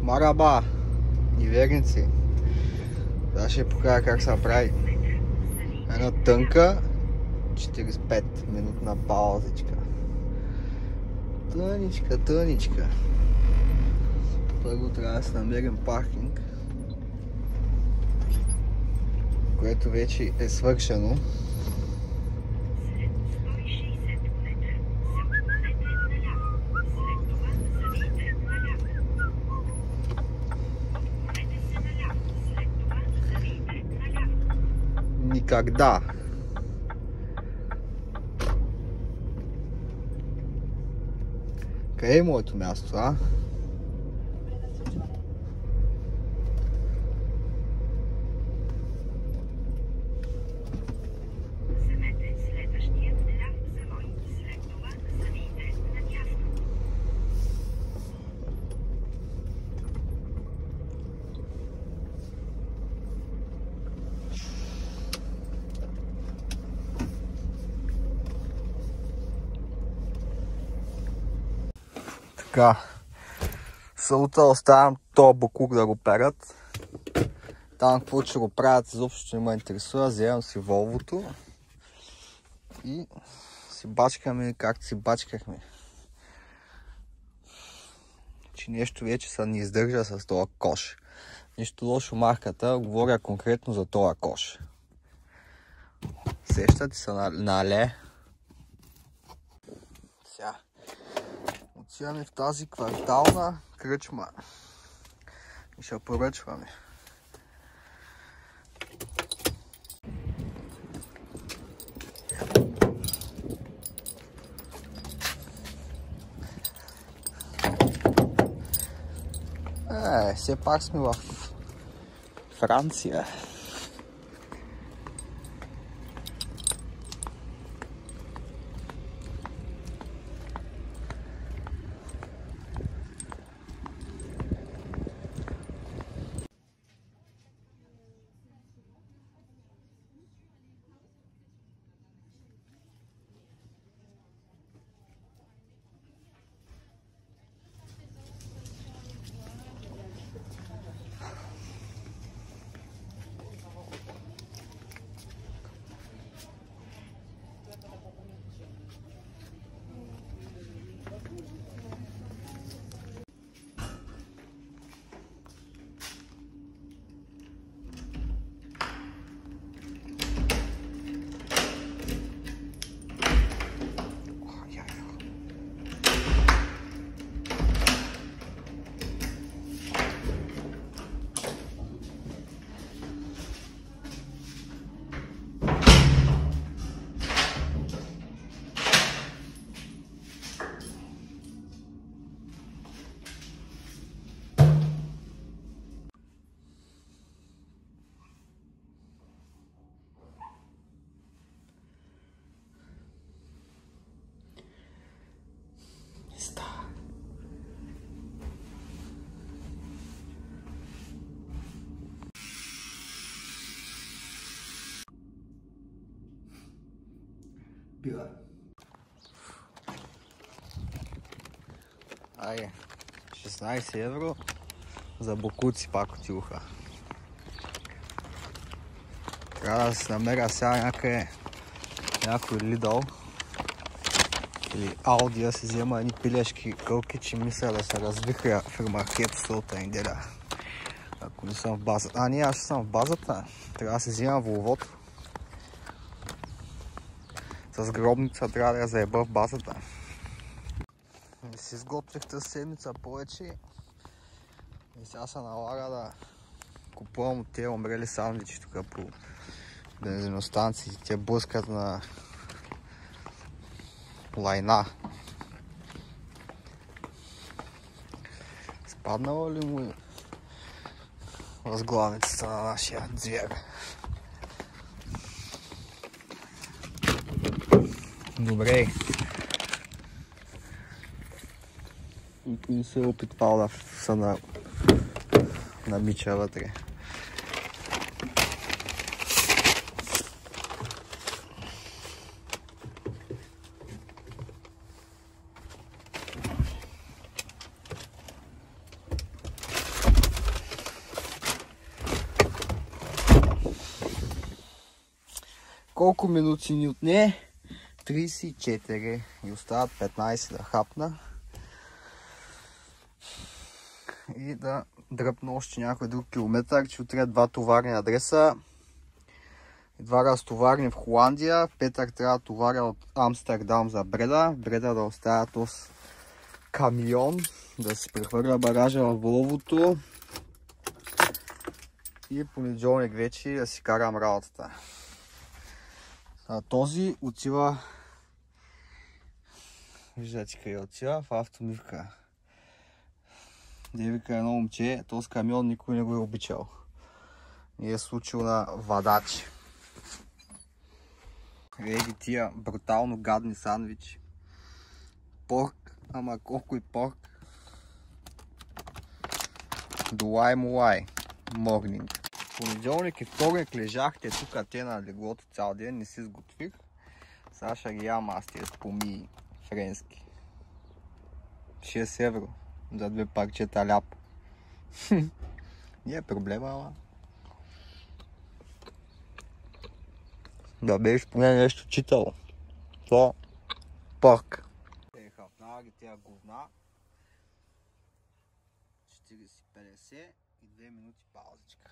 Мараба и верници. Сега ще покажа как се прави една тънка 45 минутна паузичка. Тъничка. Първо трябва да се намерим паркинг, което вече е свършено. Никогда. Къде е моето място, а? Така, сълта оставям този буклук да го перат. Там какво ще го правят, изобщо не ме интересува. Вземам си Волвото и си бачкаме както си бачкахме. Че нещо вече се не издържа с този кош. Нищо лошо марката, говоря конкретно за този кош. Сещате се на Але? Сега. Отиваме в тази квартална кръчма и ще поръчваме. Все пак сме в Франция. Бира. Айде, 16 евро за бокуци пак отидоха. Трябва да се намеря сега някой Lidl или Aldi да си взема едни пилешки кълки, че мисля да се развиха в маркет сълта неделя. Ако не съм в базата. Не, аз ще съм в базата. Трябва да се взема Волвото. С гробница трябва да я заеба в базата. Не си изготвих тази седмица повече и сега се налага да купувам от тези умрели сандвичи тук по бензиностанции. Те блъскат на лайна. Спаднала ли му възглавницата на нашия звяр? Добре. Не се опитвал да се намича вътре. Колко минути ни отне? 34 и остават 15 да хапна. И да дръпна още някой друг километър, че отрия 2 товарни адреса. 2 разтоварни в Холандия. Петър трябва да товаря от Амстердам за Бреда. Бреда да оставя този камион, да се прехвърля багажа в Воловото. И понеделник вече да си карам работата. Този отива, виждате къде отива, в автомивка. Девика едно момче, този камион никой не го е обичал. И е случил на вадачи. Гледай тия брутално гадни сандвичи. Порк, ама колко и порк. Долай мулай. Морнинг. Понеделник и вторник лежахте тук те на леглото цял ден, не си сготвих. Сега ще ги ям аз тия спомии френски. 6 евро за 2 парчета ляп. Не е проблема, ама. Да беше поне нещо читал. То порк. Хапнава ги тия говна. 40-50 и 2 минути паузичка.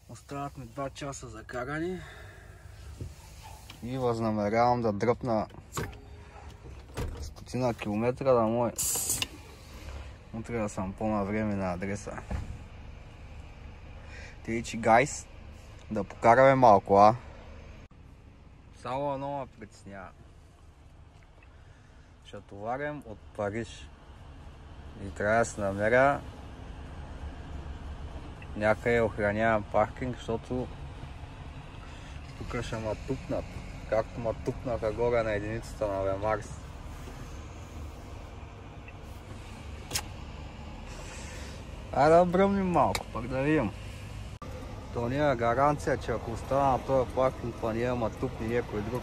Остават ми 2 часа за каране. И възнамерявам да дръпна 100 километра да мой. Утре да съм по-на време на адреса. Тейчи гайс, да покараме малко, а? Само едно ме притеснява. Ще товарим от Париж. И трябва да се намеря някъде охраняван паркинг, защото тук ще ме тупнат. Както ме тупнаха горе на единицата на Лемарс. Айде да бръмнем малко, пък да видим. То няма гаранция, че ако остана на този паркинг, па няма ма тупни някой друг.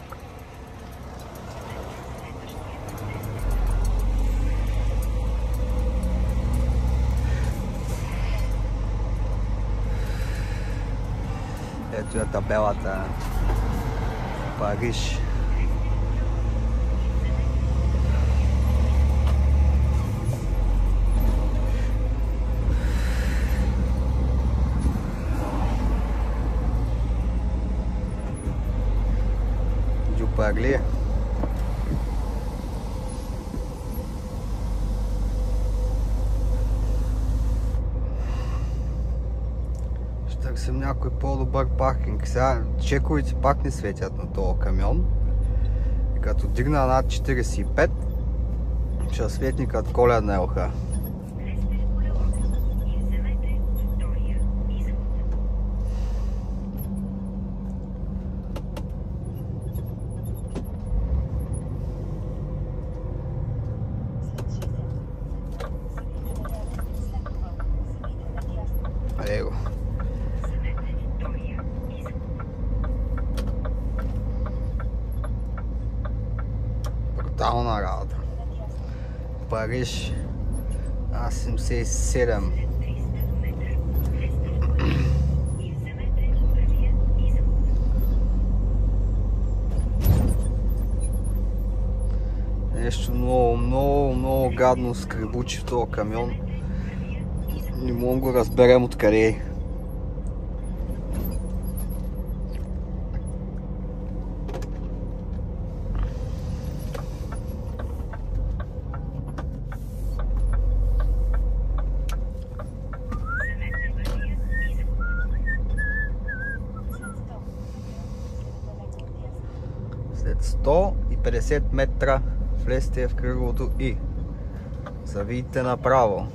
Ето е табелата. Париж. Джупарли. Търсим някой по-добър паркинг. Сега чековите пак не светят на този камион. И като дигна над 45, ще светни като коледна елха. Его. Брутална работа. Париж А77. Нещо много гадно скребучи в този камион. Не мога го разберем откъде е. След 150 метра влезте в кръговото И. Завийте направо.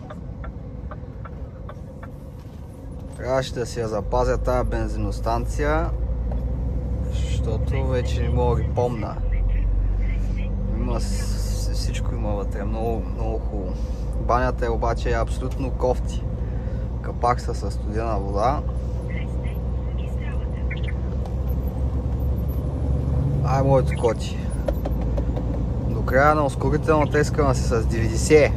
Трябваше да си я запазя тази бензиностанция, защото вече не мога да ги помня. Има, всичко има вътре, много хубаво. Банята е обаче абсолютно кофти. Капак са със студена вода. Ай, моето коти. До края на ускорителната искам да си с 90.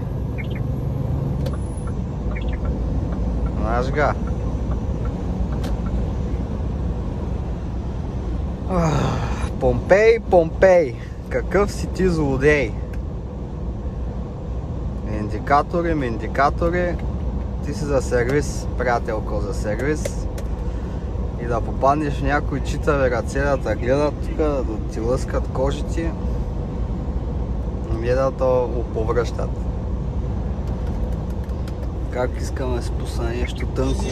Знаеш га? Помпей, Помпей, какъв си ти злодей? Индикатори, ти си за сервис, приятелко, за сервис. И да попаднеш в някои читави ръце да те гледат тук, да ти лъскат кожите и да те оповръщат. Как искаме да се пусна нещо тънко.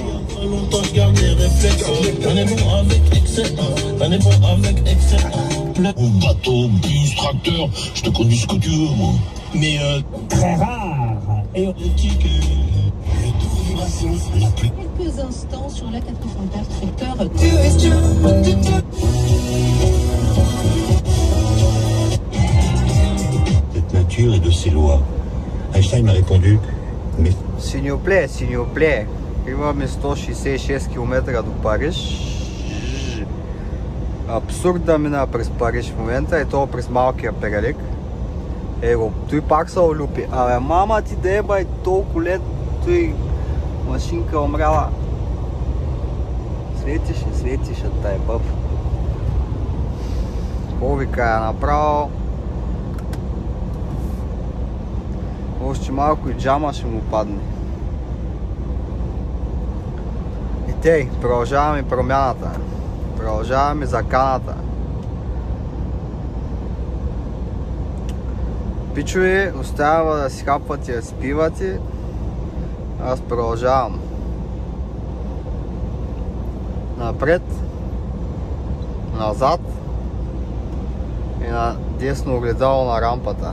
Quelques instants sur la 404 secteur. Cette nature et de ses lois. Einstein m'a répondu, mais... Синьопле. Имаме 166 км до Париж. Абсурд да мина през Париж в момента, и то през малкия перелик. Той пак се олюпи. Абе, мама ти да еба и толкова лет, той машинка умряла. Светиш от тая бъб. Какво ви кажа направо? Още малко и джама ще му падне. И тъй, продължаваме промяната. Продължаваме заканата. Пичове, остава да си хапвате и да спивате. Аз продължавам. Напред, назад и на десно огледало на рампата.